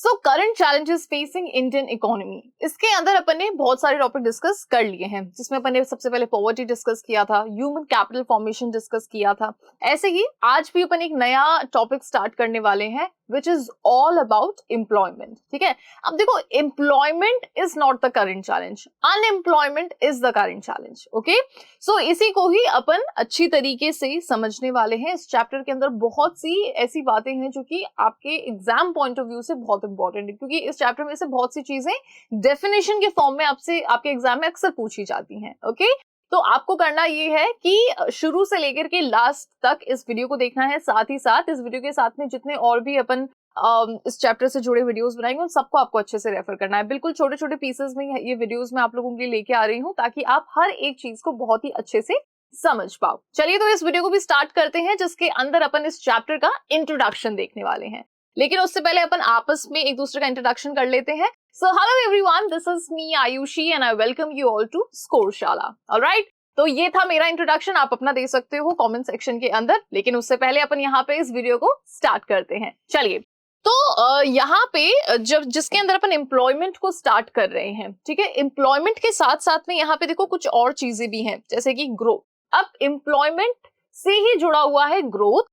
So current challenges facing Indian economy, इसके अंदर अपन ने बहुत सारे टॉपिक डिस्कस कर लिए हैं, जिसमें अपन ने सबसे पहले पॉवर्टी डिस्कस किया था, ह्यूमन कैपिटल फॉर्मेशन डिस्कस किया था। ऐसे ही आज भी अपन एक नया टॉपिक स्टार्ट करने वाले हैं which is all about employment. ठीक है, अब देखो, employment is not the current challenge, unemployment is the current challenge. Okay, so इसी को ही अपन अच्छी तरीके से समझने वाले हैं। इस चैप्टर के अंदर बहुत सी ऐसी बातें हैं जो कि आपके एग्जाम पॉइंट ऑफ व्यू से बहुत इंपॉर्टेंट है, क्योंकि इस चैप्टर में से बहुत सी चीजें डेफिनेशन के फॉर्म में आपसे आपके एग्जाम में अक्सर पूछी जाती हैं। ओके, तो आपको करना ये है कि शुरू से लेकर के लास्ट तक इस वीडियो को देखना है। साथ ही साथ इस वीडियो के साथ में जितने और भी अपन इस चैप्टर से जुड़े वीडियोस बनाएंगे उन सबको आपको अच्छे से रेफर करना है। बिल्कुल छोटे छोटे पीसेस में ये वीडियोस मैं आप लोगों के लिए लेके आ रही हूँ, ताकि आप हर एक चीज को बहुत ही अच्छे से समझ पाओ। चलिए, तो इस वीडियो को भी स्टार्ट करते हैं, जिसके अंदर अपन इस चैप्टर का इंट्रोडक्शन देखने वाले हैं। लेकिन उससे पहले अपन आपस में एक दूसरे का इंट्रोडक्शन कर लेते हैं। So hello everyone, this is me Ayushi and I welcome you all to Scoreshala. Alright, तो ये था मेरा इंट्रोडक्शन, आप अपना दे सकते हो कमेंट सेक्शन के अंदर। लेकिन उससे पहले अपन यहाँ पे इस वीडियो को स्टार्ट करते हैं। चलिए, तो यहाँ पे जब जिसके अंदर अपन एम्प्लॉयमेंट को स्टार्ट कर रहे हैं, ठीक है, एम्प्लॉयमेंट के साथ साथ में यहाँ पे देखो कुछ और चीजें भी हैं, जैसे कि ग्रोथ। अब एम्प्लॉयमेंट से ही जुड़ा हुआ है growth,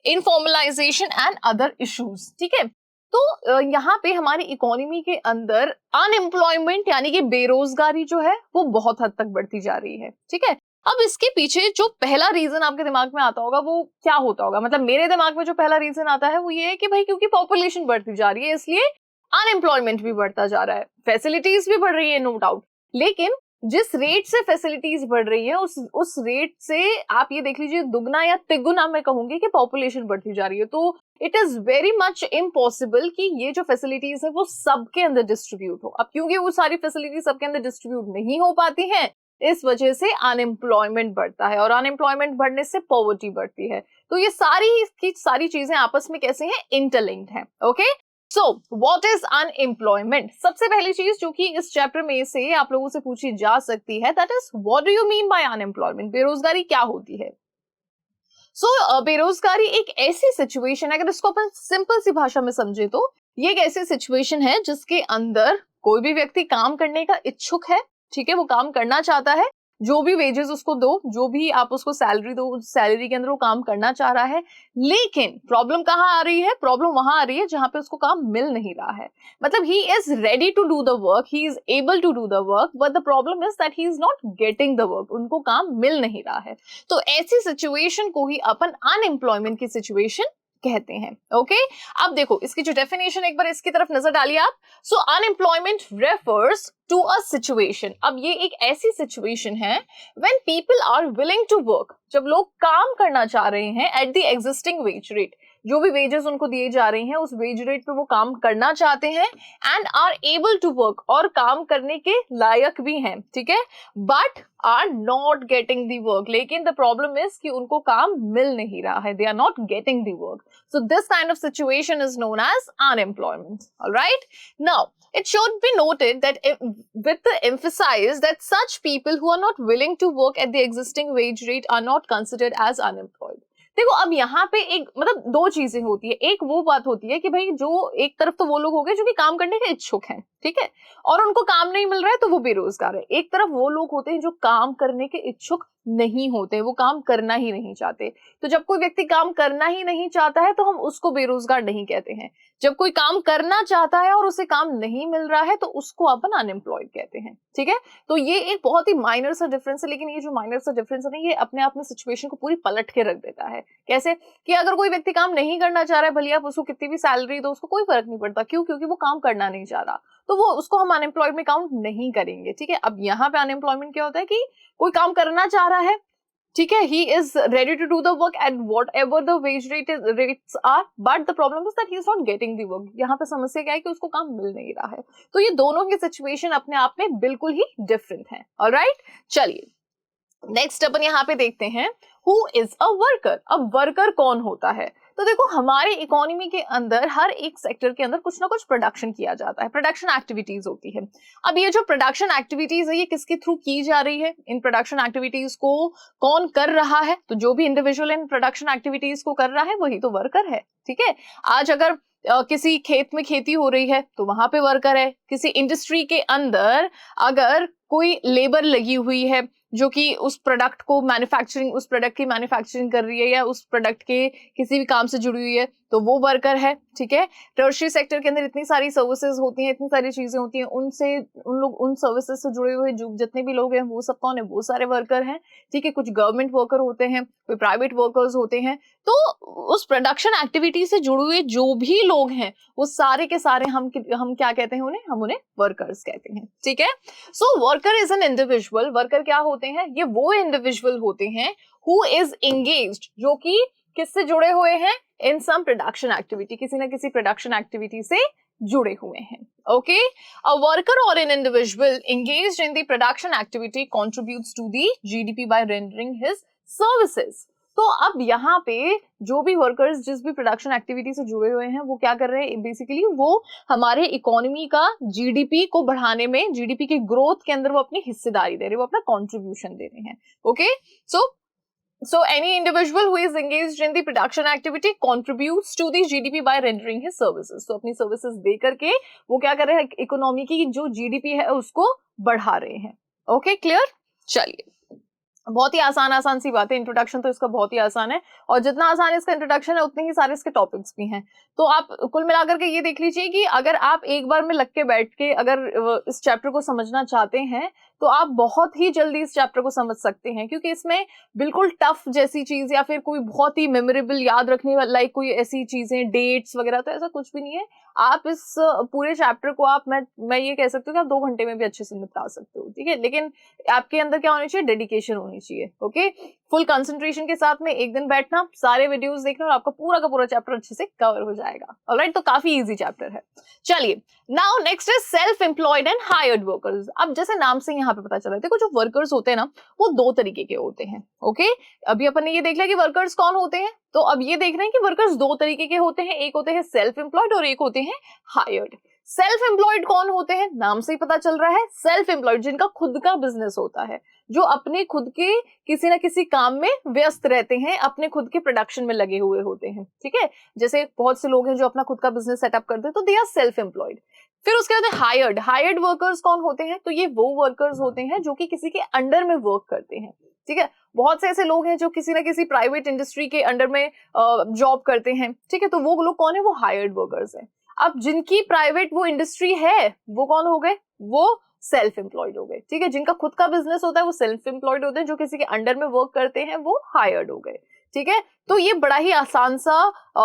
informalisation and other issues. ठीक है, तो यहाँ पे हमारी इकोनॉमी के अंदर अनएम्प्लॉयमेंट यानी कि बेरोजगारी जो है वो बहुत हद तक बढ़ती जा रही है। ठीक है, अब इसके पीछे जो पहला रीजन आपके दिमाग में आता होगा वो क्या होता होगा? मतलब मेरे दिमाग में जो पहला रीजन आता है वो ये है कि भाई क्योंकि पॉपुलेशन बढ़ती जा रही है इसलिए अनएम्प्लॉयमेंट भी बढ़ता जा रहा है, फैसिलिटीज भी बढ़ रही है, नो डाउट। लेकिन जिस रेट से फैसिलिटीज बढ़ रही है उस रेट से आप ये देख लीजिए दुगना या तिगुना मैं कहूंगी कि पॉपुलेशन बढ़ती जा रही है। तो it is very much impossible कि ये जो फैसिलिटीज है वो सबके अंदर डिस्ट्रीब्यूट हो। अब क्योंकि वो सारी फैसिलिटीज सबके अंदर डिस्ट्रीब्यूट नहीं हो पाती हैं, इस वजह से अनएम्प्लॉयमेंट बढ़ता है, और अनएम्प्लॉयमेंट बढ़ने से पॉवर्टी बढ़ती है। तो ये सारी की सारी चीजें आपस में कैसे हैं? इंटरलिंक्ड हैं। Okay, so what is unemployment? सबसे पहली चीज जो कि इस चैप्टर में से आप लोगों से पूछी जा सकती है, that is what do you mean by unemployment? बेरोजगारी क्या होती है? बेरोजगारी एक ऐसी सिचुएशन है, अगर इसको अपन सिंपल सी भाषा में समझे तो ये एक ऐसी सिचुएशन है जिसके अंदर कोई भी व्यक्ति काम करने का इच्छुक है। ठीक है, वो काम करना चाहता है, जो भी वेजेस उसको दो, जो भी आप उसको सैलरी दो, उस सैलरी के अंदर वो काम करना चाह रहा है। लेकिन प्रॉब्लम कहाँ आ रही है? प्रॉब्लम वहां आ रही है जहां पे उसको काम मिल नहीं रहा है। मतलब he is ready to do the work, he is able to do the work, but the problem is that he is not getting the work, उनको काम मिल नहीं रहा है। तो ऐसी सिचुएशन को ही अपन अनएम्प्लॉयमेंट की सिचुएशन कहते हैं। ओके, अब देखो इसकी जो डेफिनेशन, एक बार इसकी तरफ नजर डालिए आप। So unemployment refers to a situation, अब ये एक ऐसी सिचुएशन है when people are willing to work, जब लोग काम करना चाह रहे हैं at the existing wage rate, जो भी वेजेस उनको दिए जा रहे हैं उस वेज रेट पे वो काम करना चाहते हैं, and are able to work, और काम करने के लायक भी हैं। ठीक है, but are not getting the work, लेकिन द प्रॉब्लम इज कि उनको काम मिल नहीं रहा है, they are not getting the work. So this kind of situation is known as unemployment. Alright, now it should be noted that with the emphasis that such people who are not willing to work at the existing wage rate are not considered as unemployed. देखो, अब यहाँ पे एक मतलब दो चीजें होती है। एक वो बात होती है कि भाई जो एक तरफ तो वो लोग हो गए जो कि काम करने के इच्छुक हैं, ठीक है, और उनको काम नहीं मिल रहा है तो वो बेरोजगार है। एक तरफ वो लोग होते हैं जो काम करने के इच्छुक नहीं होते, वो काम करना ही नहीं चाहते। तो जब कोई व्यक्ति काम करना ही नहीं चाहता है तो हम उसको बेरोजगार नहीं कहते हैं। जब कोई काम करना चाहता है और उसे काम नहीं मिल रहा है तो उसको अपन अनएम्प्लॉयड कहते हैं। ठीक है, तो ये एक बहुत ही माइनर सा डिफरेंस है, लेकिन ये जो माइनर सा डिफरेंस है ना, ये अपने आप में सिचुएशन को पूरी पलट के रख देता है। कैसे कि अगर कोई व्यक्ति काम नहीं करना चाह रहा है, भले आप उसको कितनी भी सैलरी दो, उसको कोई फर्क नहीं पड़ता। क्यों? क्योंकि वो काम करना नहीं चाह रहा, तो वो उसको हम अनएम्प्लॉयड में काउंट नहीं करेंगे। ठीक है, अब यहाँ पे अनएम्प्लॉयमेंट क्या होता है कि कोई काम करना चाह रहा है, ठीक है, he is ready to do the work at whatever the wage rates are, but the problem is that he is not getting the work. यहाँ पे समस्या क्या है कि उसको काम मिल नहीं रहा है। तो ये दोनों की सिचुएशन अपने आप में बिल्कुल ही डिफरेंट है। ऑलराइट, चलिए नेक्स्ट अपन यहाँ पे देखते हैं हु इज अ वर्कर। अब वर्कर कौन होता है? तो देखो, हमारे इकोनॉमी के अंदर हर एक सेक्टर के अंदर कुछ ना कुछ प्रोडक्शन किया जाता है, प्रोडक्शन एक्टिविटीज होती है। अब ये जो प्रोडक्शन एक्टिविटीज है ये किसके थ्रू की जा रही है? इन प्रोडक्शन एक्टिविटीज को कौन कर रहा है? तो जो भी इंडिविजुअल इन प्रोडक्शन एक्टिविटीज को कर रहा है वही तो वर्कर है। ठीक है, आज अगर किसी खेत में खेती हो रही है तो वहां पे वर्कर है। किसी इंडस्ट्री के अंदर अगर कोई लेबर लगी हुई है जो कि उस प्रोडक्ट को मैन्युफैक्चरिंग, उस प्रोडक्ट की मैन्युफैक्चरिंग कर रही है या उस प्रोडक्ट के किसी भी काम से जुड़ी हुई है तो वो वर्कर है, ठीक है। टर्शियरी सेक्टर के अंदर इतनी सारी सर्विसेज होती हैं, इतनी सारी चीजें होती हैं, उनसे उन लोग उन सर्विसेज से जुड़े हुए जो जितने भी लोग हैं वो सब कौन है, वो सारे वर्कर हैं, ठीक है। कुछ गवर्नमेंट वर्कर होते हैं, कोई प्राइवेट वर्कर्स होते हैं। तो उस प्रोडक्शन एक्टिविटी से जुड़े हुए जो भी लोग हैं वो सारे के सारे हम क्या कहते हैं उन्हें, हम उन्हें वर्कर्स कहते हैं, ठीक है। So worker is an individual. Worker क्या होते हैं, ये वो इंडिविजुअल होते हैं हु इज एंगेज्ड, जो कि किससे जुड़े हुए हैं, इन सम प्रोडक्शन एक्टिविटी, किसी ना किसी प्रोडक्शन एक्टिविटी से जुड़े हुए हैं, ओके। अ वर्कर और an individual engaged in the production activity contributes to the GDP by rendering his services. तो अब यहाँ पे जो भी वर्कर्स जिस भी प्रोडक्शन एक्टिविटी से जुड़े हुए हैं वो क्या कर रहे हैं, बेसिकली वो हमारे इकोनॉमी का जीडीपी को बढ़ाने में, जीडीपी की ग्रोथ के अंदर वो अपनी हिस्सेदारी दे रहे हैं, वो अपना कॉन्ट्रीब्यूशन दे रहे हैं, okay. So any individual who is engaged in the production activity contributes to the GDP by rendering his services. So अपनी services दे करके वो क्या कर रहे हैं, इकोनॉमी की जो GDP है उसको बढ़ा रहे हैं, ओके, क्लियर। चलिए, बहुत ही आसान सी बात है। इंट्रोडक्शन तो इसका बहुत ही आसान है और जितना आसान इसका इंट्रोडक्शन है उतने ही सारे इसके टॉपिक्स भी हैं। तो आप कुल मिलाकर के ये देख लीजिए कि अगर आप एक बार में लग के बैठ के अगर इस चैप्टर को समझना चाहते हैं तो आप बहुत ही जल्दी इस चैप्टर को समझ सकते हैं, क्योंकि इसमें बिल्कुल टफ जैसी चीज या फिर कोई बहुत ही मेमोरेबल याद रखने वाला लाइक कोई ऐसी चीजें, डेट्स वगैरह, तो ऐसा कुछ भी नहीं है। आप इस पूरे चैप्टर को आप मैं ये कह सकती हूँ कि आप 2 घंटे में भी अच्छे से निपटा सकते हो, ठीक है। लेकिन आपके अंदर क्या होनी चाहिए, डेडिकेशन होनी चाहिए, ओके। फुल कंसंट्रेशन के साथ में एक दिन बैठना, सारे वीडियोस देखना और आपका पूरा का पूरा चैप्टर अच्छे से कवर हो जाएगा, ऑलराइट। तो काफी इजी चैप्टर है। चलिए, now next is self employed and hired workers. अब जैसे नाम से यहाँ पे पता चला, देखो जो वर्कर्स होते हैं ना वो 2 तरीके के होते हैं, ओके। अभी अपन ने ये देख लिया कि वर्कर्स कौन होते हैं, तो अब ये देख रहे हैं कि वर्कर्स 2 तरीके के होते हैं, एक होते हैं सेल्फ एम्प्लॉयड और एक होते हैं हायर्ड। सेल्फ एम्प्लॉयड कौन होते हैं, नाम से ही पता चल रहा है, सेल्फ एम्प्लॉयड जिनका खुद का बिजनेस होता है, जो अपने खुद के किसी ना किसी काम में व्यस्त रहते हैं, अपने खुद के प्रोडक्शन में लगे हुए होते हैं, ठीक है। जैसे बहुत से लोग हैं जो अपना खुद का बिजनेस सेटअप करते हैं, तो दे आर सेल्फ एम्प्लॉयड। फिर उसके बाद हायर्ड। हायर्ड वर्कर्स कौन होते हैं, तो ये वो वर्कर्स होते हैं जो कि किसी के अंडर में वर्क करते हैं, ठीक है। बहुत से ऐसे लोग हैं जो किसी ना किसी प्राइवेट इंडस्ट्री के अंडर में जॉब करते हैं, ठीक है। तो वो लोग कौन है, वो हायर्ड वर्कर्स हैं। अब जिनकी प्राइवेट वो इंडस्ट्री है वो कौन हो गए, वो सेल्फ एम्प्लॉयड हो गए, ठीक है। जिनका खुद का बिजनेस होता है वो सेल्फ एम्प्लॉयड होते हैं, जो किसी के अंडर में वर्क करते हैं वो हायर्ड हो गए, ठीक है। तो ये बड़ा ही आसान सा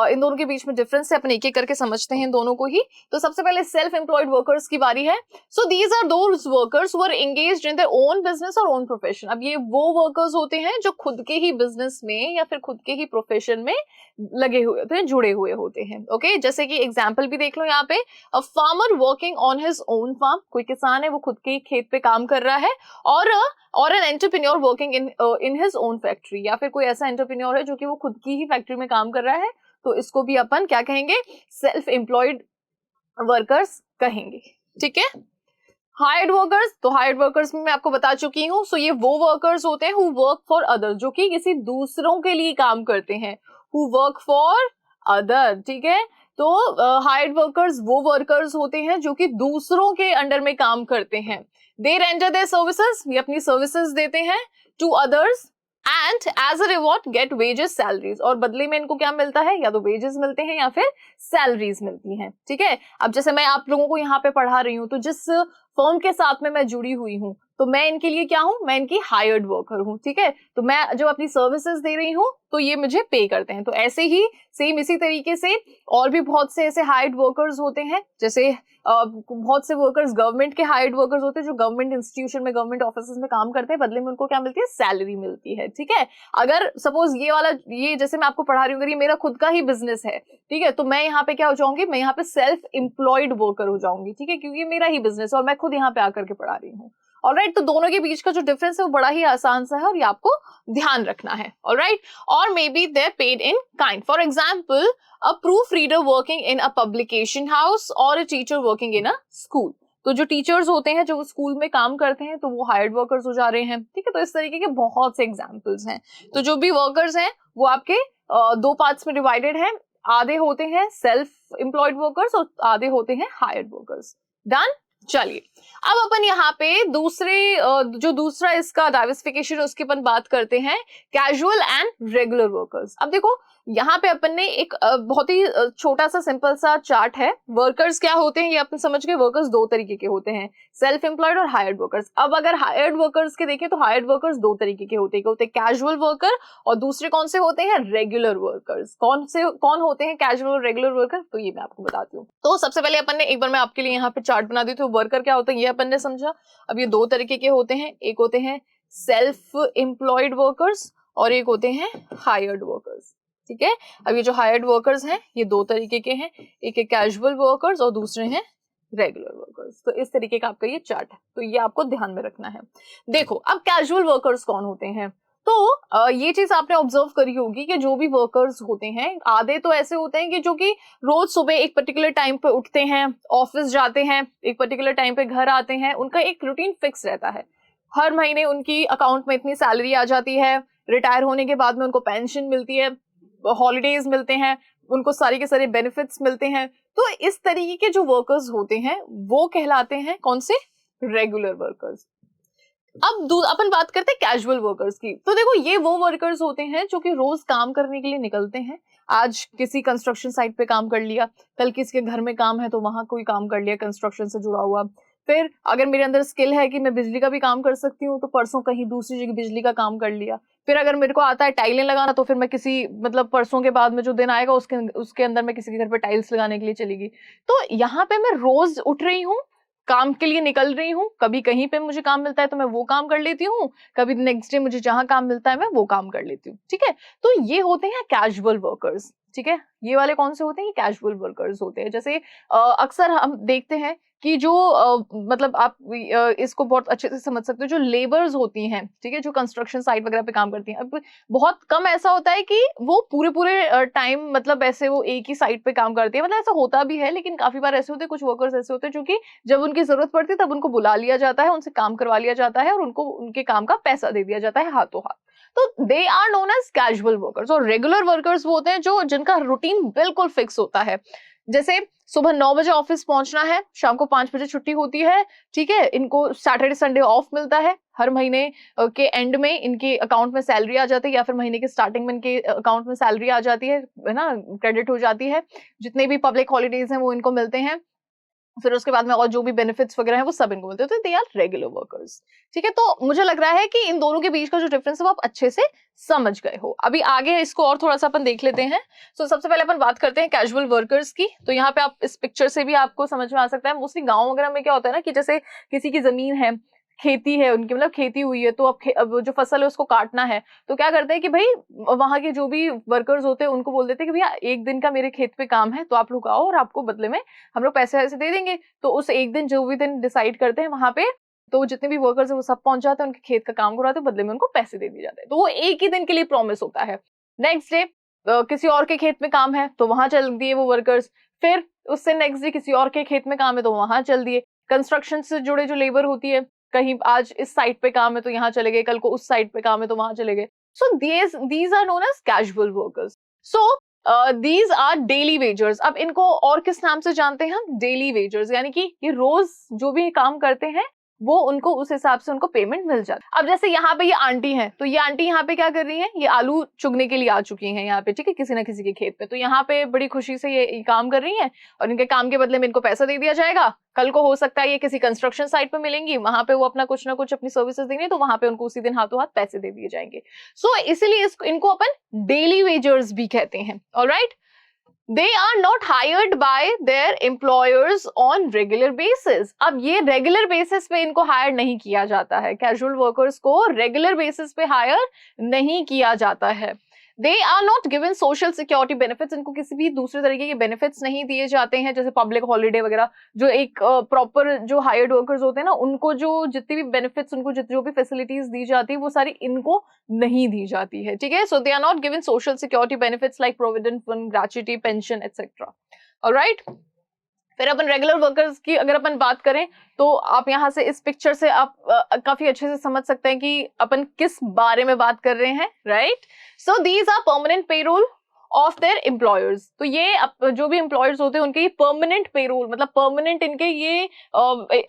इन दोनों के बीच में डिफरेंस है, अपन एक एक करके समझते हैं इन दोनों को ही। तो सबसे पहले सेल्फ एम्प्लॉयड वर्कर्स की बारी है। So these are those workers who are engaged in their own business और ओन प्रोफेशन। अब ये वो वर्कर्स होते हैं जो खुद के ही बिजनेस में या फिर खुद के ही प्रोफेशन में लगे हुए होते हैं, जुड़े हुए होते हैं, ओके। जैसे कि एग्जाम्पल भी देख लो यहाँ पे, a farmer working on his own farm, कोई किसान है वो खुद के खेत पे काम कर रहा है, और an entrepreneur working in his own factory, या फिर कोई ऐसा एंटरप्रेन्योर है जो कि वो खुद की ही फैक्ट्री में काम कर रहा है, तो इसको भी अपन क्या कहेंगे, सेल्फ एम्प्लॉयड वर्कर्स कहेंगे, ठीक है। हायर्ड वर्कर्स, तो हायर्ड वर्कर्स में मैं आपको बता चुकी हूँ। सो ये वो वर्कर्स होते हैं हु वर्क फॉर अदर, जो कि किसी दूसरों के लिए काम करते हैं, हु वर्क फॉर अदर, ठीक है। तो हायर्ड वर्कर्स वो वर्कर्स होते हैं जो कि दूसरों के अंडर में काम करते हैं। दे रेंडर देयर सर्विसेज, ये अपनी सर्विसेज देते हैं to others and as a reward get wages salaries, और बदले में इनको क्या मिलता है, या तो वेजेस मिलते हैं या फिर सैलरीज मिलती हैं, ठीक है। अब जैसे मैं आप लोगों को यहाँ पे पढ़ा रही हूँ, तो जिस फर्म के साथ में मैं जुड़ी हुई हूँ तो मैं इनके लिए क्या हूँ, मैं इनकी हायर्ड वर्कर हूँ, ठीक है। तो मैं जो अपनी सर्विसेज दे रही हूँ तो ये मुझे पे करते हैं। तो ऐसे ही सेम इसी तरीके से और भी बहुत से ऐसे हायर्ड वर्कर्स होते हैं, जैसे बहुत से वर्कर्स गवर्नमेंट के हायर्ड वर्कर्स होते हैं जो गवर्नमेंट इंस्टीट्यूशन में, गवर्नमेंट ऑफिस में काम करते हैं, बदले में उनको क्या मिलती है, सैलरी मिलती है, ठीक है। अगर सपोज ये वाला, ये जैसे मैं आपको पढ़ा रही हूँ, अगर ये मेरा खुद का ही बिजनेस है, ठीक है, तो मैं यहाँ पे क्या हो जाऊंगी, मैं यहाँ पे सेल्फ एम्प्लॉयड वर्कर हो जाऊंगी, ठीक है, क्योंकि मेरा ही बिजनेस है और मैं खुद यहाँ पे आकर के पढ़ा रही हूँ, ऑलराइट। तो दोनों के बीच का जो डिफरेंस है वो बड़ा ही आसान सा है और ये आपको ध्यान रखना है, ऑलराइट। और may be they paid in kind, for example a proofreader working in a publication house और a teacher working in a school. तो जो टीचर्स होते हैं जो स्कूल में काम करते हैं तो वो हायर्ड वर्कर्स हो जा रहे हैं, ठीक है। तो इस तरीके के बहुत से एग्जाम्पल्स हैं। तो जो भी वर्कर्स हैं वो आपके 2 पार्ट्स में डिवाइडेड हैं, आधे होते हैं सेल्फ एम्प्लॉयड वर्कर्स और आधे होते हैं हायर्ड वर्कर्स। डन। चलिए अब अपन यहाँ पे जो दूसरा इसका डाइवर्सिफिकेशन उसकी अपन बात करते हैं, कैजुअल एंड रेगुलर वर्कर्स। अब देखो यहाँ पे अपन ने एक बहुत ही छोटा सा सिंपल सा चार्ट है। वर्कर्स क्या होते हैं ये अपन समझ गए। वर्कर्स दो तरीके के होते हैं, सेल्फ एम्प्लॉयड और हायर्ड वर्कर्स। अब अगर हायर्ड वर्कर्स के देखें तो हायर्ड वर्कर्स दो तरीके के होते हैं, कैजुअल वर्कर और दूसरे कौन से होते हैं, रेगुलर वर्कर्स। कौन होते हैं कैजुअल और रेगुलर वर्कर, तो ये मैं आपको बताती हूँ। तो सबसे पहले अपन ने एक बार मैं आपके लिए यहाँ पे चार्ट बना दी थी। वर्कर क्या होता है ये अपन ने समझा। अब ये दो तरीके के होते हैं, एक होते हैं सेल्फ एम्प्लॉयड वर्कर्स और एक होते हैं हायर्ड वर्कर्स। ठीक है, अब ये जो हायर्ड वर्कर्स हैं ये दो तरीके के हैं, एक है कैजुअल वर्कर्स और दूसरे हैं रेगुलर वर्कर्स। तो इस तरीके का आपका ये चार्ट है, तो ये आपको ध्यान में रखना है। देखो अब कैजुअल वर्कर्स कौन होते हैं, तो ये चीज आपने ऑब्जर्व करी होगी कि जो भी वर्कर्स होते हैं आधे तो ऐसे होते हैं कि जो कि रोज सुबह एक पर्टिकुलर टाइम पे उठते हैं, ऑफिस जाते हैं, एक पर्टिकुलर टाइम पे घर आते हैं, उनका एक रूटीन फिक्स रहता है। हर महीने उनकी अकाउंट में इतनी सैलरी आ जाती है, रिटायर होने के बाद में उनको पेंशन मिलती है, हॉलीडेज मिलते हैं, उनको सारे के सारे बेनिफिट्स मिलते हैं। तो इस तरीके के जो वर्कर्स होते हैं वो कहलाते हैं कौन से, रेगुलर वर्कर्स। अब अपन बात करते हैं कैजुअल वर्कर्स की। तो देखो ये वो वर्कर्स होते हैं जो कि रोज काम करने के लिए निकलते हैं। आज किसी कंस्ट्रक्शन साइट पे काम कर लिया, कल किसी के घर में काम है तो वहां कोई काम कर लिया कंस्ट्रक्शन से जुड़ा हुआ। फिर अगर मेरे अंदर स्किल है कि मैं बिजली का भी काम कर सकती हूँ तो परसों कहीं दूसरी जगह बिजली का काम कर लिया। फिर अगर मेरे को आता है टाइलें लगाना तो फिर मैं किसी परसों के बाद में जो दिन आएगा उसके अंदर मैं किसी के घर पे टाइल्स लगाने के लिए चलेगी। तो यहाँ पे मैं रोज उठ रही हूँ, काम के लिए निकल रही हूँ, कभी कहीं पे मुझे काम मिलता है तो मैं वो काम कर लेती हूँ, कभी नेक्स्ट डे मुझे जहां काम मिलता है मैं वो काम कर लेती हूँ। ठीक है, तो ये होते हैं कैजुअल वर्कर्स। ठीक है, ये वाले कौन से होते हैं, कैजुअल वर्कर्स होते हैं। जैसे अक्सर हम देखते हैं कि जो मतलब आप इसको बहुत अच्छे से समझ सकते हो, जो लेबर्स होती हैं, ठीक है, जो कंस्ट्रक्शन साइट वगैरह पे काम करती हैं। अब बहुत कम ऐसा होता है कि वो पूरे टाइम मतलब ऐसे वो एक ही साइट पे काम करती है, मतलब ऐसा होता भी है, लेकिन काफी बार ऐसे होते हैं, कुछ वर्कर्स ऐसे होते हैं जो कि जब उनकी जरूरत पड़ती है तब उनको बुला लिया जाता है, उनसे काम करवा लिया जाता है और उनको उनके काम का पैसा दे दिया जाता है हाथों हाथ। तो they are known as casual workers. और रेगुलर वर्कर्स वो होते हैं जो जिनका रूटीन बिल्कुल फिक्स होता है। जैसे सुबह 9 बजे ऑफिस पहुंचना है, शाम को 5 बजे छुट्टी होती है। ठीक है, इनको सैटरडे संडे ऑफ मिलता है, हर महीने के एंड में इनके अकाउंट में सैलरी आ जाती है या फिर महीने के स्टार्टिंग में इनके अकाउंट में सैलरी आ जाती है ना, क्रेडिट हो जाती है। जितने भी पब्लिक हॉलीडेज हैं वो इनको मिलते हैं, फिर उसके बाद में और जो भी बेनिफिट्स वगैरह है वो सब इनको मिलते हैं। तो दे आर रेगुलर वर्कर्स। ठीक है, तो मुझे लग रहा है कि इन दोनों के बीच का जो डिफरेंस है वो आप अच्छे से समझ गए हो। अभी आगे इसको और थोड़ा सा अपन देख लेते हैं। तो सबसे पहले अपन बात करते हैं कैजुअल वर्कर्स की। तो यहाँ पे आप इस पिक्चर से भी आपको समझ में आ सकता है, मोस्टली गाँव वगैरह में क्या होता है ना कि जैसे किसी की जमीन है, खेती है उनकी, मतलब खेती हुई है, तो अब जो फसल है उसको काटना है, तो क्या करते हैं कि भाई वहां के जो भी वर्कर्स होते हैं उनको बोल देते हैं कि भैया एक दिन का मेरे खेत पे काम है तो आप लोग आओ और आपको बदले में हम लोग पैसे ऐसे दे देंगे। तो उस एक दिन जो भी दिन डिसाइड करते हैं वहां पे, तो जितने भी वर्कर्स है वो सब पहुंच जाते हैं, उनके खेत का काम कराते हैं, बदले में उनको पैसे दे दिए जाते हैं। तो वो एक ही दिन के लिए प्रॉमिस होता है। नेक्स्ट डे किसी और के खेत में काम है तो वहां चल दिए वो वर्कर्स, फिर उससे नेक्स्ट डे किसी और के खेत में काम है तो वहां चल दिए। कंस्ट्रक्शन से जुड़े जो लेबर होती है, कहीं आज इस साइट पे काम है तो यहाँ चले गए, कल को उस साइट पे काम है तो वहां चले गए। So these are known as casual workers. So these are daily wagers. अब इनको और किस नाम से जानते हैं हम, डेली वेजर्स, यानी कि ये रोज जो भी काम करते हैं वो उनको उस हिसाब से उनको पेमेंट मिल जाती है। अब जैसे यहाँ पे ये आंटी है, तो ये आंटी यहाँ पे क्या कर रही है, ये आलू चुगने के लिए आ चुकी हैं यहाँ पे, ठीक है, किसी ना किसी के खेत पे। तो यहाँ पे बड़ी खुशी से ये काम कर रही है और इनके काम के बदले में इनको पैसा दे दिया जाएगा। कल को हो सकता है ये किसी कंस्ट्रक्शन साइट पे मिलेंगी, वहां पे वो अपना कुछ ना कुछ अपनी सर्विसेज देंगे, तो वहां पे उनको उसी दिन हाथों हाथ पैसे दे दिए जाएंगे। सो इसीलिए इनको अपन डेली वेजर्स भी कहते हैं। Alright, They are not hired by their employers on regular basis. अब ये regular basis पे इनको hire नहीं किया जाता है, casual workers को regular basis पे hire नहीं किया जाता है। They are not given social security benefits. इनको किसी भी दूसरे तरीके के benefits नहीं दिए जाते हैं, जैसे public holiday वगैरह। जो एक proper जो hired workers होते हैं ना, उनको जो जितनी भी benefits, उनको जो भी facilities दी जाती है वो सारी इनको नहीं दी जाती है। ठीक है, so they are not given social security benefits like provident fund, gratuity, pension, etc. Alright. फिर अपन रेगुलर वर्कर्स की अगर अपन बात करें तो आप यहाँ से इस पिक्चर से आप काफी अच्छे से समझ सकते हैं कि अपन किस बारे में बात कर रहे हैं। Right, so these are permanent payroll of their employers. तो ये जो भी एम्प्लॉयर्स होते हैं उनके ये परमानेंट पेरोल, मतलब परमानेंट इनके ये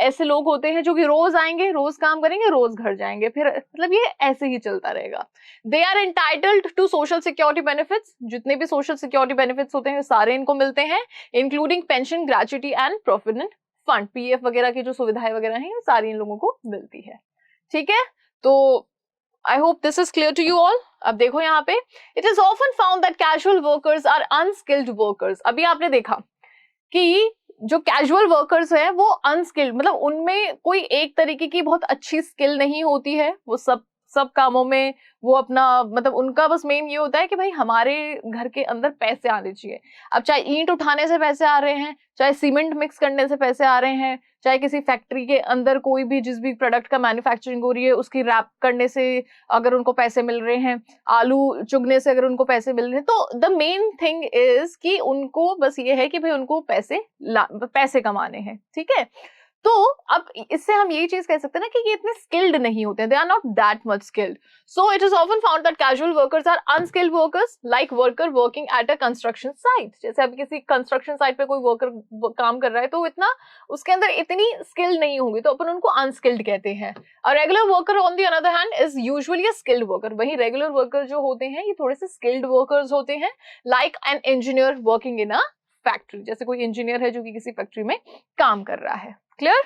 ऐसे लोग होते हैं जो कि रोज आएंगे, रोज काम करेंगे, रोज घर जाएंगे, फिर मतलब ये ऐसे ही चलता रहेगा। They are entitled to social security benefits, जितने भी सोशल सिक्योरिटी बेनिफिट्स होते हैं सारे इनको मिलते हैं, including pension, gratuity and provident fund, PF वगैरह की जो सुविधाएं वगैरह हैं सारी इन लोगों को मिलती है। ठीक है, तो I hope this is clear to you all. अब देखो यहाँ पे, it is often found that casual workers are unskilled workers. अभी आपने देखा कि जो कैजुअल वर्कर्स हैं वो अनस्किल्ड, मतलब उनमें कोई एक तरीके की बहुत अच्छी स्किल नहीं होती है, वो सब कामों में वो अपना मतलब उनका बस मेन ये होता है कि भाई हमारे घर के अंदर पैसे आने चाहिए। अब चाहे ईंट उठाने से पैसे आ रहे हैं, चाहे सीमेंट मिक्स करने से पैसे आ रहे हैं, चाहे किसी फैक्ट्री के अंदर कोई भी जिस भी प्रोडक्ट का मैन्युफैक्चरिंग हो रही है उसकी रैप करने से अगर उनको पैसे मिल रहे हैं, आलू चुगने से अगर उनको पैसे मिल रहे हैं, तो द मेन थिंग इज कि उनको बस ये है कि भाई उनको पैसे कमाने हैं। ठीक है, तो अब इससे हम यही चीज कह सकते हैं ना कि ये इतने स्किल्ड नहीं होते हैं, they are not that much skilled. So it is often found that casual workers are unskilled workers, like worker working at a construction site. जैसे अब किसी कंस्ट्रक्शन साइट पे कोई वर्कर काम कर रहा है तो इतना उसके अंदर इतनी स्किल नहीं होगी, तो अपन उनको अनस्किल्ड कहते हैं। A regular worker on the another hand is usually a skilled worker. वहीं रेगुलर वर्कर जो होते हैं ये थोड़े से स्किल्ड वर्कर्स होते हैं, like an engineer working in a factory. जैसे कोई इंजीनियर है जो कि किसी फैक्ट्री में काम कर रहा है। क्लियर?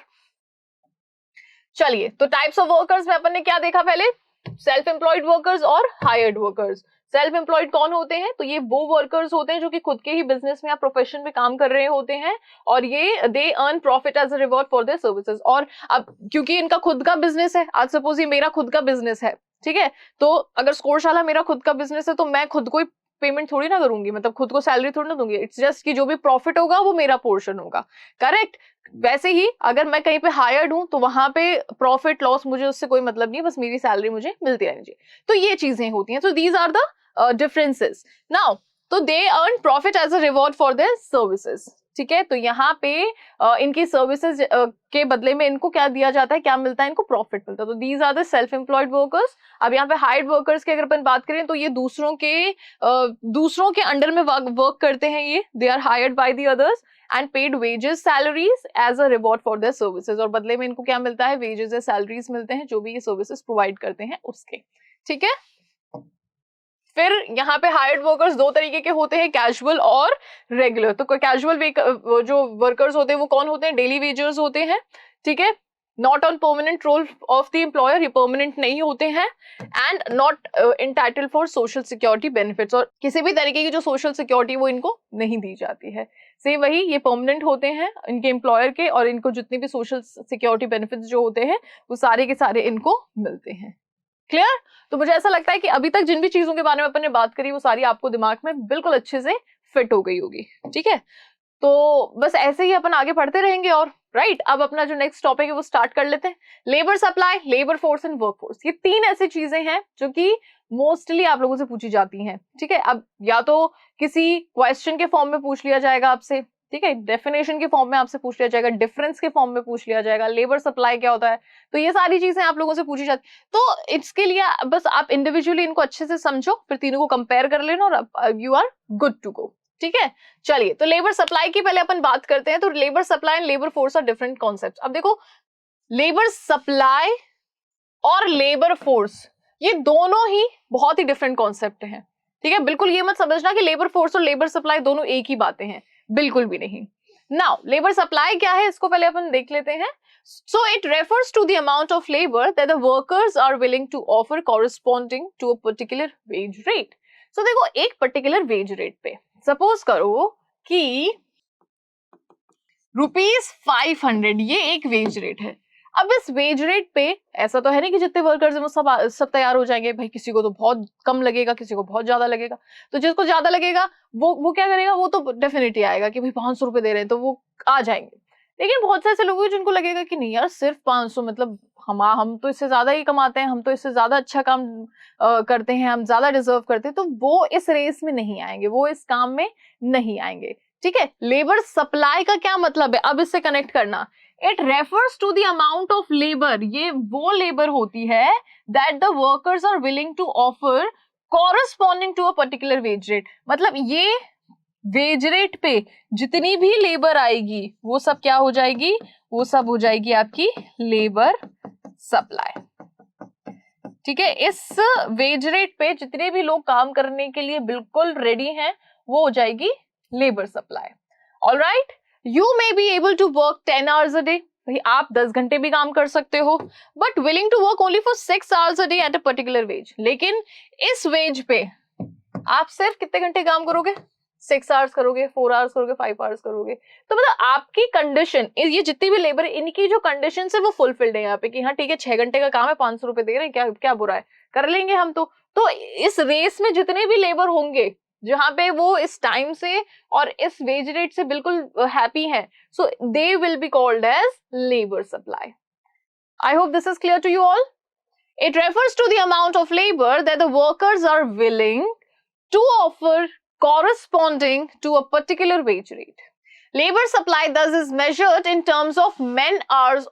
चलिए, तो टाइप्स ऑफ वर्कर्स में अपन ने क्या देखा पहले, सेल्फ एम्प्लॉयड वर्कर्स और हायर्ड वर्कर्स। सेल्फ एम्प्लॉयड कौन होते हैं, तो ये वो वर्कर्स होते हैं जो कि खुद के ही बिजनेस में या प्रोफेशन में काम कर रहे होते हैं और ये they earn profit as a reward for their services. और अब क्योंकि इनका खुद का बिजनेस है, आज सपोज ये मेरा खुद का बिजनेस है, ठीक है, तो अगर स्कोरशाला मेरा खुद का बिजनेस है तो मैं खुद को पेमेंट थोड़ी ना करूंगी, मतलब खुद को सैलरी थोड़ी ना दूंगी, इट्स जस्ट कि जो भी प्रॉफिट होगा वो मेरा पोर्शन होगा। करेक्ट? वैसे ही अगर मैं कहीं पे हायर्ड हूं तो वहां पे प्रॉफिट लॉस मुझे उससे कोई मतलब नहीं, बस मेरी सैलरी मुझे मिलती रहनी चाहिए। तो ये चीजें होती हैं। So these are the differences. Now, तो they earn profit as a reward for their services. ठीक है, तो यहाँ पे इनकी सर्विसेज के बदले में इनको क्या दिया जाता है, क्या मिलता है, इनको प्रॉफिट मिलता है। तो these are the self employed workers. अब यहाँ पे हायर्ड वर्कर्स की अगर अपन बात करें तो ये दूसरों के अंडर में वर्क करते हैं, ये they are hired by the others and paid wages salaries as a reward for their services. और बदले में इनको क्या मिलता है, वेजेस या सैलरीज मिलते हैं जो भी ये सर्विसेज प्रोवाइड करते हैं उसके। ठीक है, फिर यहाँ पे हायर्ड वर्कर्स दो तरीके के होते हैं, कैजुअल और रेगुलर। तो कैजुअल जो वर्कर्स होते हैं वो कौन होते हैं, डेली वेजर्स होते हैं। ठीक है, not on permanent role of the employer, ये परमानेंट नहीं होते हैं, and not entitled for social security benefits, और किसी भी तरीके की जो सोशल सिक्योरिटी वो इनको नहीं दी जाती है। से वही ये परमानेंट होते हैं इनके एम्प्लॉयर के, और इनको जितने भी सोशल सिक्योरिटी बेनिफिट्स जो होते हैं वो सारे के सारे इनको मिलते हैं। क्लियर? तो मुझे ऐसा लगता है कि अभी तक जिन भी चीजों के बारे में अपन ने बात करी वो सारी आपको दिमाग में बिल्कुल अच्छे से फिट हो गई होगी। ठीक है, तो बस ऐसे ही अपन आगे पढ़ते रहेंगे। और राइट, अब अपना जो नेक्स्ट टॉपिक है वो स्टार्ट कर लेते हैं। Labour supply, labour force and work force, ये तीन ऐसी चीजें हैं जो कि मोस्टली आप लोगों से पूछी जाती हैं। ठीक है, अब या तो किसी क्वेश्चन के फॉर्म में पूछ लिया जाएगा आपसे, ठीक है, डेफिनेशन के फॉर्म में आपसे पूछ लिया जाएगा, डिफरेंस के फॉर्म में पूछ लिया जाएगा, लेबर सप्लाई क्या होता है, तो ये सारी चीजें आप लोगों से पूछी जाती। तो इसके लिए बस आप इंडिविजुअली इनको अच्छे से समझो, फिर तीनों को कंपेयर कर लेना और you are good to go. ठीक है, चलिए, तो लेबर सप्लाई की पहले अपन बात करते हैं। तो labour supply and labour force are different concepts. अब देखो, लेबर सप्लाई और लेबर फोर्स ये दोनों ही बहुत ही डिफरेंट कॉन्सेप्ट हैं। ठीक है, बिल्कुल ये मत समझना कि लेबर फोर्स और लेबर सप्लाई दोनों एक ही बातें हैं, बिल्कुल भी नहीं। नाउ, लेबर सप्लाई क्या है इसको पहले अपन देख लेते हैं। So it refers to the amount of labour that the workers are willing to offer corresponding to a particular wage rate. So देखो, एक पर्टिकुलर वेज रेट पे सपोज करो कि ₹500 ये एक वेज रेट है। अब इस वेज रेट पे ऐसा तो है नहीं कि जितने वर्कर्स हैं वो सब तैयार हो जाएंगे। भाई किसी को तो बहुत कम लगेगा, किसी को बहुत ज्यादा लगेगा। तो जिसको ज्यादा लगेगा वो क्या करेगा, वो तो डेफिनेटली आएगा कि भाई 500 रुपए दे रहे हैं तो वो आ जाएंगे। लेकिन बहुत से ऐसे लोग हैं जिनको लगेगा कि नहीं यार, सिर्फ 500 मतलब हम तो इससे ज्यादा ही कमाते हैं, हम तो इससे ज्यादा अच्छा काम करते हैं, हम ज्यादा डिजर्व करते हैं, तो वो इस रेस में नहीं आएंगे, वो इस काम में नहीं आएंगे। ठीक है, लेबर सप्लाई का क्या मतलब है, अब इससे कनेक्ट करना। It refers to the amount of labour, ये वो लेबर होती है that the workers are willing to offer corresponding to a particular wage rate, मतलब ये वेज रेट पे जितनी भी लेबर आएगी वो सब क्या हो जाएगी, वो सब हो जाएगी आपकी लेबर सप्लाई। ठीक है, इस वेज रेट पे जितने भी लोग काम करने के लिए बिल्कुल रेडी हैं वो हो जाएगी labour supply. Alright, you may be able to work 10 hours a day, भाई आप 10 घंटे भी काम कर सकते हो, but willing to work only for 6 hours a day at a particular wage. लेकिन इस वेज पे आप सिर्फ कितने घंटे काम करोगे, 6 आवर्स करोगे, 4 आवर्स करोगे, 5 आवर्स करोगे। तो मतलब आपकी कंडीशन, ये जितनी भी लेबर है इनकी जो कंडीशन है वो फुलफिल्ड है यहाँ पे कि हाँ ठीक है 6 घंटे का काम है, 500 रुपए दे रहे हैं, क्या क्या बुरा है, कर लेंगे हम। तो इस रेस में जितने भी लेबर होंगे जहां पे वो इस टाइम से और इस वेज रेट से बिल्कुल हैप्पी हैं, so they will be called as labour supply. I hope this is clear to you all. It refers to the amount of labor that the workers are willing to offer corresponding to a particular wage rate. Labor supply thus is measured in terms of men hours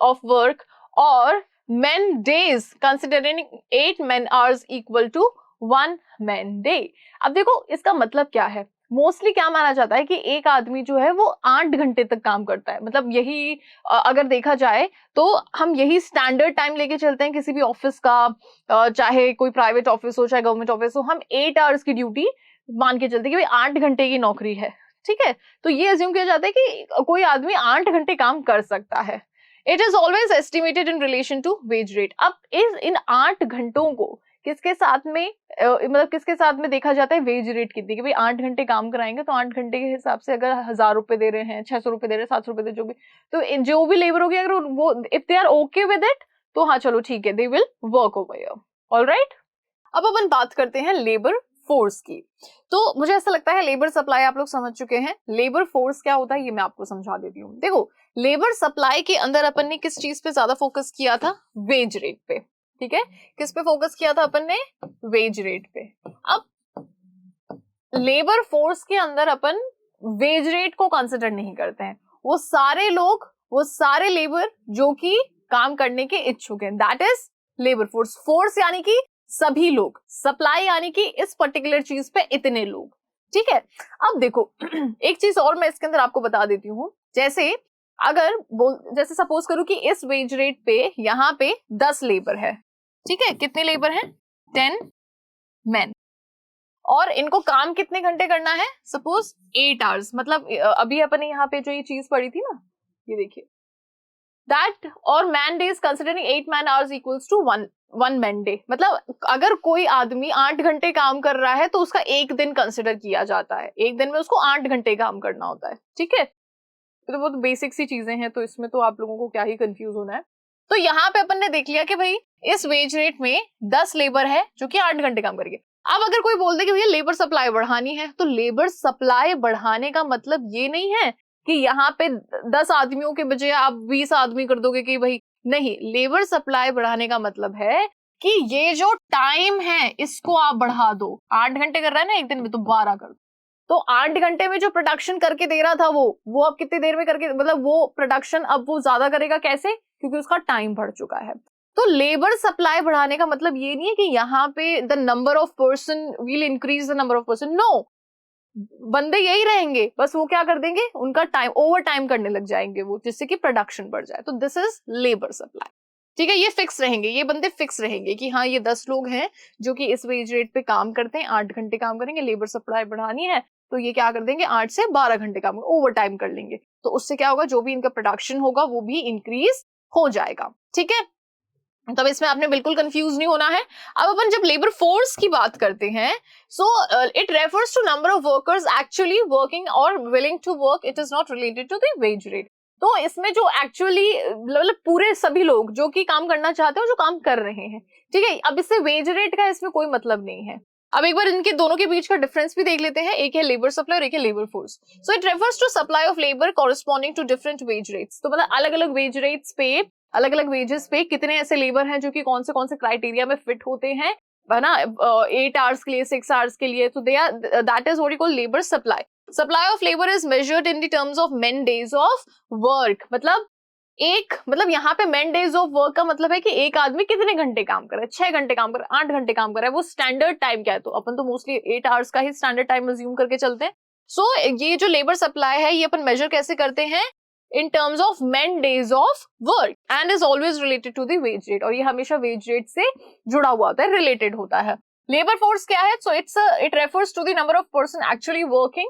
of work or men days, considering 8 men hours equal to 1 man day. अब देखो इसका मतलब क्या है, mostly क्या माना जाता है कि एक आदमी जो है वो 8 घंटे तक काम करता है, मतलब यही अगर देखा जाए तो हम यही स्टैंडर्ड टाइम लेके चलते हैं किसी भी ऑफिस का, चाहे कोई प्राइवेट ऑफिस हो चाहे गवर्नमेंट ऑफिस हो, हम 8 आवर्स की ड्यूटी मान के चलते हैं कि भाई 8 घंटे की नौकरी है। ठीक है, तो ये अज्यूम किया जाता है कि कोई आदमी 8 घंटे काम कर सकता है। It is always estimated in relation to wage rate. अब इन 8 घंटों को किसके साथ में मतलब किसके साथ में देखा जाता है, वेज रेट कितनी, कि भाई 8 घंटे काम कराएंगे तो 8 घंटे के हिसाब से अगर 1000 रुपए दे रहे हैं, 600 रुपए दे रहे हैं, 700 रुपए दे, जो भी, तो जो भी लेबर होगी अगर वो if they are okay with it तो हाँ चलो ठीक है, they will work over here. Alright, अब अपन बात करते हैं लेबर फोर्स की। तो मुझे ऐसा लगता है लेबर सप्लाई आप लोग समझ चुके हैं। लेबर फोर्स क्या होता है ये मैं आपको समझा देती हूँ। देखो, लेबर सप्लाई के अंदर अपन ने किस चीज पे ज्यादा फोकस किया था, वेज रेट पे। ठीक है, किस पे फोकस किया था अपन ने, वेज रेट पे। अब लेबर फोर्स के अंदर अपन वेज रेट को कंसिडर नहीं करते हैं, वो सारे लोग, वो सारे लेबर जो कि काम करने के इच्छुक हैं, that is labour force. Force यानी कि सभी लोग, सप्लाई यानी कि इस पर्टिकुलर चीज पे इतने लोग। ठीक है, अब देखो एक चीज और मैं इसके अंदर आपको बता देती हूँ। जैसे जैसे सपोज करूं कि इस वेज रेट पे यहाँ पे 10 लेबर है। ठीक है, कितने लेबर हैं, 10 men, और इनको काम कितने घंटे करना है, सपोज 8 आवर्स। मतलब अभी अपने यहाँ पे जो ये चीज पड़ी थी ना, ये देखिए, दैट और man days considering 8 man hours equals to 1 man day। मतलब अगर कोई आदमी 8 घंटे काम कर रहा है तो उसका एक दिन कंसिडर किया जाता है, एक दिन में उसको 8 घंटे काम करना होता है। ठीक है, तो वो तो बेसिक सी चीजें हैं, तो इसमें तो आप लोगों को क्या ही कंफ्यूज होना है। तो यहाँ पे अपन ने देख लिया कि भाई इस वेज रेट में 10 लेबर है जो कि 8 घंटे काम करेंगे। अब अगर कोई बोल दे कि भैया लेबर सप्लाई बढ़ानी है, तो लेबर सप्लाई बढ़ाने का मतलब ये नहीं है कि यहाँ पे 10 आदमियों के बजाय आप 20 आदमी कर दोगे, कि भाई नहीं, लेबर सप्लाई बढ़ाने का मतलब है कि ये जो टाइम है इसको आप बढ़ा दो। 8 घंटे कर रहा है ना एक दिन में, तो 12 कर दो। तो 8 घंटे में जो प्रोडक्शन करके दे रहा था वो अब कितनी देर में करके, मतलब वो प्रोडक्शन अब वो ज्यादा करेगा, कैसे, क्योंकि उसका टाइम बढ़ चुका है। तो लेबर सप्लाई बढ़ाने का मतलब ये नहीं है कि यहाँ पे the number of person will increase the number of person, no, बंदे यही रहेंगे, बस वो क्या कर देंगे, उनका टाइम ओवर टाइम करने लग जाएंगे वो, जिससे कि प्रोडक्शन बढ़ जाए। तो दिस इज लेबर सप्लाई। ठीक है, ये फिक्स रहेंगे, ये बंदे फिक्स रहेंगे कि हाँ ये 10 लोग हैं जो कि इस वेज रेट पे काम करते हैं, 8 घंटे काम करेंगे, लेबर सप्लाई बढ़ानी है तो ये क्या कर देंगे, 8 से 12 घंटे काम ओवर टाइम कर लेंगे। तो उससे क्या होगा, जो भी इनका प्रोडक्शन होगा वो भी इंक्रीज हो जाएगा। ठीक है, तब इसमें आपने बिल्कुल कंफ्यूज नहीं होना है। अब अपन जब लेबर फोर्स की बात करते हैं, so it refers to number of workers actually working और willing to work, it is not related to the wage rate. तो इसमें जो एक्चुअली मतलब पूरे सभी लोग जो कि काम करना चाहते हैं, जो काम कर रहे हैं, ठीक है, अब इससे वेज रेट का इसमें कोई मतलब नहीं है। अब एक बार इनके दोनों के बीच का डिफरेंस भी देख लेते हैं, एक है लेबर सप्लाई और एक है labour force. So it refers to supply of labour corresponding to different wage rates. तो मतलब अलग अलग वेज रेट्स पे, अलग अलग वेजेस पे कितने ऐसे लेबर हैं जो कि कौन से क्राइटेरिया में फिट होते हैं, है ना, 8 आवर्स के लिए, 6 आवर्स के लिए, तो they are, that is what you call labour supply. Supply of labour is measured in the terms of man days of work. मतलब एक मतलब यहाँ पे मेन डेज ऑफ वर्क का मतलब है कि एक आदमी कितने घंटे काम कर रहा है, 6 घंटे काम कर रहा है, 8 घंटे काम कर रहा है, वो स्टैंडर्ड टाइम क्या है, तो अपन तो मोस्टली 8 आवर्स का ही स्टैंडर्ड टाइम अज्यूम करके चलते हैं। सो ये जो लेबर सप्लाई है ये अपन मेजर कैसे करते हैं, in terms of man days of work and is always related to the wage rate, और ये हमेशा वेज रेट से जुड़ा हुआ होता है, रिलेटेड होता है। लेबर फोर्स क्या है, so it refers to the number of person actually working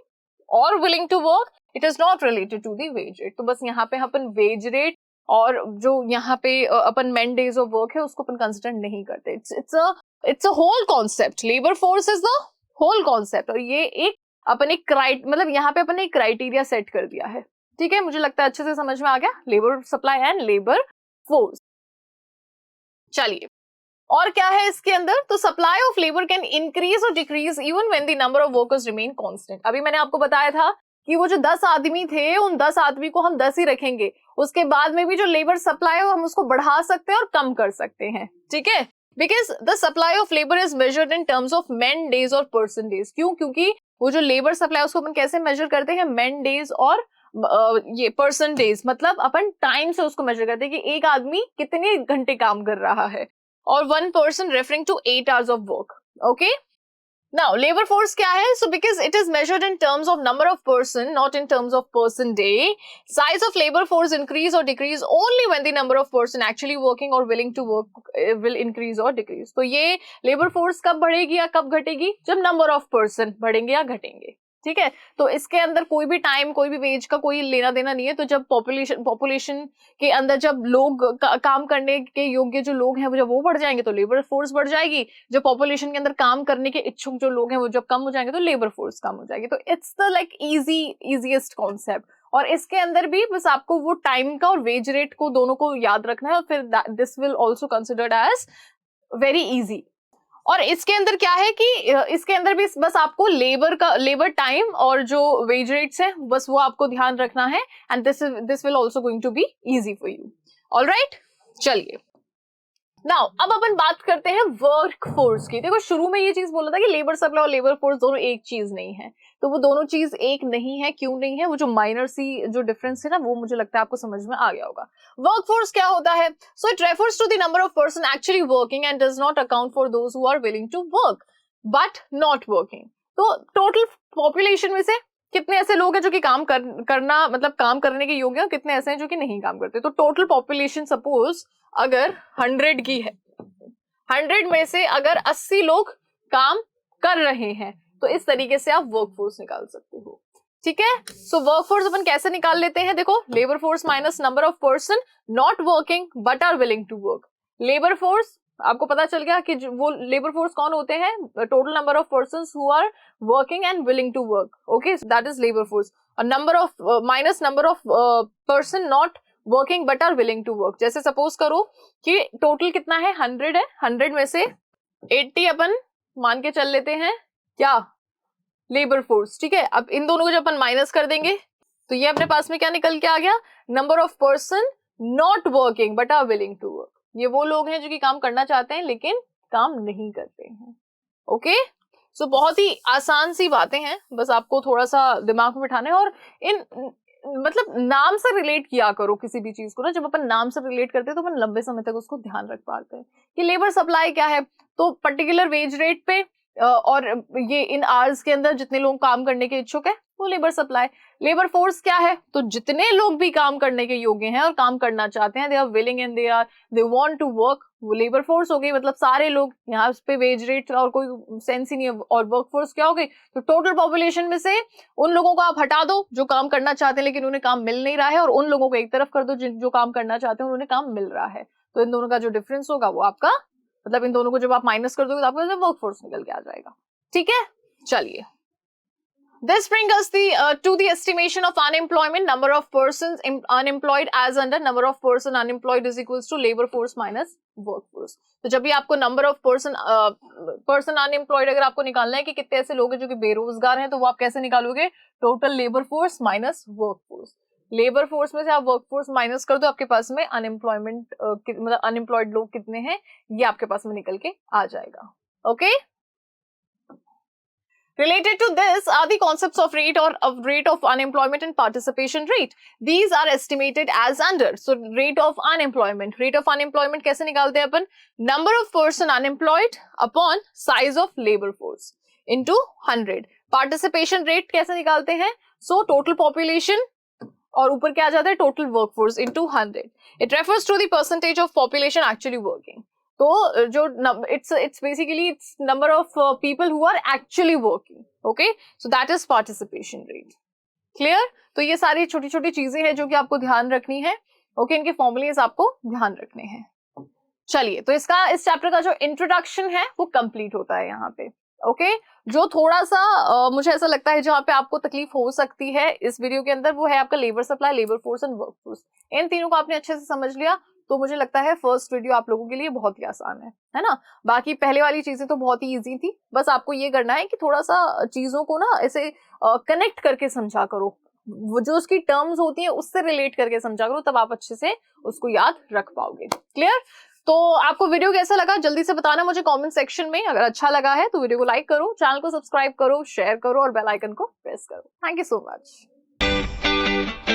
और willing to work, it is not related to the wage rate. तो बस यहाँ पे अपन वेज रेट और जो यहाँ पे अपन मेन डेज ऑफ वर्क है उसको अपन कंसिडर नहीं करते। It's a whole concept, labour force is the whole concept, और ये एक अपन एक मतलब यहाँ पे अपन एक क्राइटेरिया सेट कर दिया है। ठीक है, मुझे लगता है अच्छे से समझ में आ गया labour supply and labour force. चलिए, और क्या है इसके अंदर, तो supply of labour can increase और decrease even when the number of workers remain constant. अभी मैंने आपको बताया था कि वो जो 10 आदमी थे उन 10 आदमी को हम 10 ही रखेंगे, उसके बाद में भी जो लेबर सप्लाई है हम उसको बढ़ा सकते हैं और कम कर सकते हैं। ठीक है, because the supply of labour is measured in terms of man days और पर्सन डेज। क्यों, क्योंकि वो जो लेबर सप्लाई उसको अपन कैसे मेजर करते हैं, मैन डेज और ये पर्सन डेज, मतलब अपन टाइम से उसको मेजर करते हैं कि एक आदमी कितने घंटे काम कर रहा है, और 1 person referring to 8 hours of work. Okay, now labor force क्या है, so because it is measured in terms of number of person, not in terms of person day, size of labor force increase or decrease only when the number of person actually working or willing to work will increase or decrease. तो ये labor force कब बढ़ेगी या कब घटेगी, जब number of person बढ़ेंगे या घटेंगे। ठीक है, तो इसके अंदर कोई भी टाइम कोई भी वेज का कोई लेना देना नहीं है। तो जब पॉपुलेशन के अंदर जब लोग काम करने के योग्य जो लोग हैं जब वो बढ़ जाएंगे तो लेबर फोर्स बढ़ जाएगी, जो पॉपुलेशन के अंदर काम करने के इच्छुक जो लोग हैं वो जब कम हो जाएंगे तो लेबर फोर्स कम हो जाएगी। तो it's the like easiest concept, और इसके अंदर भी बस आपको वो टाइम का और वेज रेट को दोनों को याद रखना है, और फिर this will also considered as very easy. और इसके अंदर क्या है कि इसके अंदर भी बस आपको लेबर टाइम और जो वेज रेट्स है बस वो आपको ध्यान रखना है, and this will also going to be easy for you. Alright, चलिए नाउ अब अपन बात करते हैं वर्क फोर्स की। देखो शुरू में ये चीज बोला था कि लेबर सप्लाई और लेबर फोर्स दोनों एक चीज नहीं है, तो वो दोनों चीज एक नहीं है। क्यों नहीं है, वो जो माइनर सी जो डिफरेंस है ना वो मुझे लगता है आपको समझ में आ गया होगा। वर्क फोर्स क्या होता है, so it refers to the number of person actually working and does not account for those who are willing to work but not working. तो टोटल पॉपुलेशन में से कितने ऐसे लोग हैं जो कि करना मतलब काम करने के योग्य हैं, कितने ऐसे हैं जो कि नहीं काम करते। तो टोटल पॉपुलेशन सपोज अगर 100 की है, 100 में से अगर 80 लोग काम कर रहे हैं, तो इस तरीके से आप वर्क फोर्स निकाल सकते हो। ठीक है, सो वर्क फोर्स अपन कैसे निकाल लेते हैं, देखो labour force minus number of person not working but are willing to work. Labour force आपको पता चल गया कि वो लेबर फोर्स कौन होते हैं, total number of persons who are working and willing to work. Okay, that is labour force. Number of minus number of person not working but are willing to work. जैसे suppose करो कि total कितना है, 100 है, 100 में से 80 अपन मान के चल लेते हैं क्या, लेबर फोर्स। ठीक है, अब इन दोनों को जब अपन माइनस कर देंगे तो ये अपने पास में क्या निकल के आ गया, number of person not working but are willing to work. ये वो लोग हैं जो कि काम करना चाहते हैं लेकिन काम नहीं करते हैं। ओके, सो बहुत ही आसान सी बातें हैं, बस आपको थोड़ा सा दिमाग में बिठाना है। और इन मतलब नाम से रिलेट किया करो किसी भी चीज को ना, जब अपन नाम से रिलेट करते हैं तो अपन लंबे समय तक उसको ध्यान रख पाते हैं कि लेबर सप्लाई क्या है, तो पर्टिकुलर वेज रेट पे और ये इन आवर्स के अंदर जितने लोग काम करने के इच्छुक है वो लेबर सप्लाई। लेबर फोर्स क्या है, तो जितने लोग भी काम करने के योग्य हैं और काम करना चाहते हैं, they are willing and they want to work, वो लेबर फोर्स हो गई। मतलब सारे लोग यहाँ पे वेज रेट और कोई सेंस ही नहीं है। और वर्क फोर्स क्या हो गई, तो टोटल पॉपुलेशन में से उन लोगों को आप हटा दो जो काम करना चाहते हैं लेकिन उन्हें काम मिल नहीं रहा है, और उन लोगों को एक तरफ कर दो जो काम करना चाहते हैं उन्हें काम मिल रहा है। तो इन दोनों का जो डिफरेंस होगा वो आपका, मतलब इन दोनों को जब आप माइनस कर दोगे तो आपका वर्क फोर्स निकल के आ जाएगा। ठीक है, चलिए this brings us to the estimation of unemployment, number of persons unemployed as under number of person unemployed is equals to labor force minus workforce। तो जब भी आपको number of person unemployed अगर आपको निकालना है कि कितने ऐसे लोग हैं जो कि बेरोजगार हैं, तो वो आप कैसे निकालोगे, total labour force minus work force. Labour force में से आप वर्क फोर्स माइनस कर दो, आपके पास में अनएम्प्लॉयमेंट मतलब अनएम्प्लॉयड लोग कितने हैं ये आपके पास में निकल के आ जाएगा। Okay, Related to this are the concepts of rate or of rate of unemployment and participation rate. These are estimated as under. So rate of unemployment. Rate of unemployment कैसे निकालते हैं अपन? Number of person unemployed upon size of labor force into 100. Participation rate कैसे निकालते हैं? So total population और ऊपर क्या आ जाता है? Total workforce into 100. It refers to the percentage of population actually working. तो जो it's basically it's number of people who are actually working. Okay, so that is participation rate. Clear? तो ये सारी छोटी छोटी चीजें हैं जो कि आपको ध्यान रखनी है. Okay, इनके फॉर्मूलेज आपको ध्यान रखने हैं. चलिए, तो इस चैप्टर का जो इंट्रोडक्शन है वो कंप्लीट होता है यहाँ पे. ओके, जो थोड़ा सा मुझे ऐसा लगता है जहाँ पे आपको तकलीफ हो सकती है इस वीडियो के अंदर, वो है आपका labour supply, labour force and work force. इन तीनों को आपने अच्छे से समझ लिया तो मुझे लगता है फर्स्ट वीडियो आप लोगों के लिए बहुत ही आसान है ना. बाकी पहले वाली चीजें तो बहुत ही इजी थी, बस आपको ये करना है कि थोड़ा सा चीजों को ना ऐसे कनेक्ट करके समझा करो, वो जो उसकी टर्म्स होती हैं उससे रिलेट करके समझा करो, तब आप अच्छे से उसको याद रख पाओगे. क्लियर? तो आपको वीडियो कैसा लगा जल्दी से बताना मुझे कमेंट सेक्शन में. अगर अच्छा लगा है तो वीडियो को लाइक करो, चैनल को सब्सक्राइब करो, शेयर करो और बेल आइकन को प्रेस करो. Thank you so much.